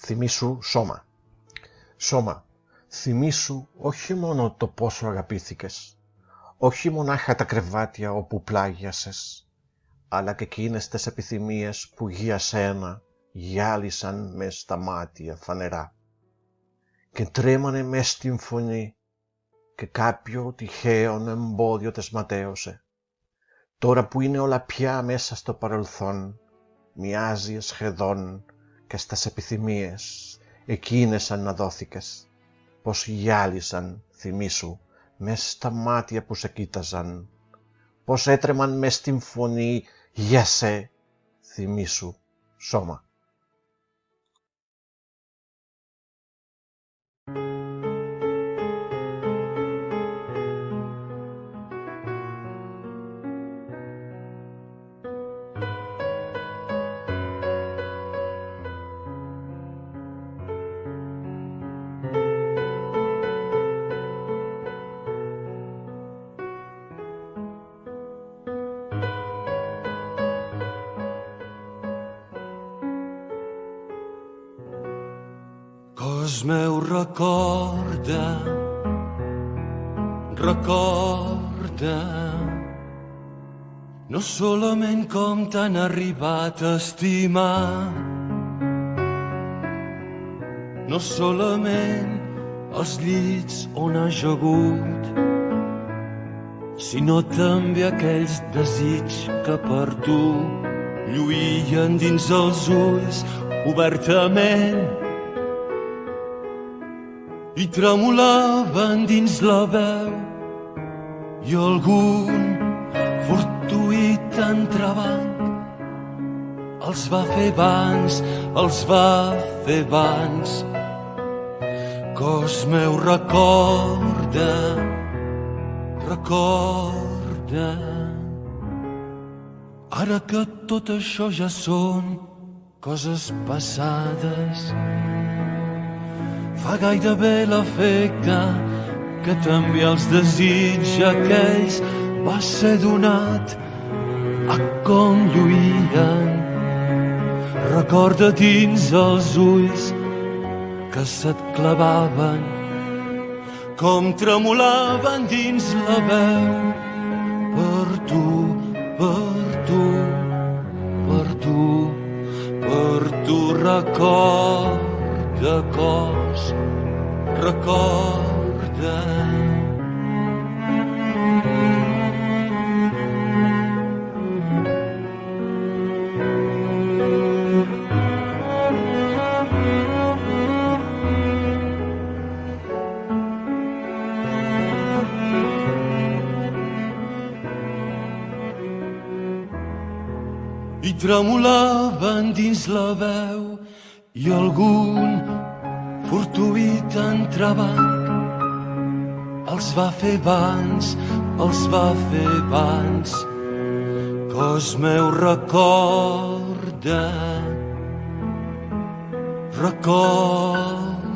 θυμήσου σώμα. Σώμα, θυμήσου όχι μόνο το πόσο αγαπήθηκες, όχι μονάχα τα κρεβάτια όπου πλάγιασες, αλλά και εκείνες τις επιθυμίες που για σένα γυάλισαν μες στα μάτια φανερά και τρέμανε μες στην φωνή και κάποιο τυχαίον εμπόδιο τες ματέωσε. Τώρα που είναι όλα πια μέσα στο παρελθόν, μοιάζει σχεδόν και στας επιθυμίες εκείνες αναδόθηκες, πως γυάλισαν, θυμήσου, μες στα μάτια που σε κοίταζαν, πως έτρεμαν μες στην φωνή για σε, θυμήσου, σώμα. Cos meu, recorda, recorda, no solament com t'han arribat a estimar, no solament els llits on has agut, sinó també aquells desig que per tu lluïen dins els ulls obertament i tremolaven dins la veu i algun fortuït entrebanc els va fer vans, els va fer vans. Cos meu, recorda, recorda, ara que tot això ja són coses passades, fa gairebé l'efecte que també els desig aquells va ser donat a com lluïen. Recorda dins els ulls que se't clavaven, com tremolaven dins la veu per tu, per tu, per tu, per tu. Recorda, cos, recorda. I tremolaven dins la veu i algun fortuït entrebanc els va fer vans, els va fer vans. Cos meu, recorda, recorda.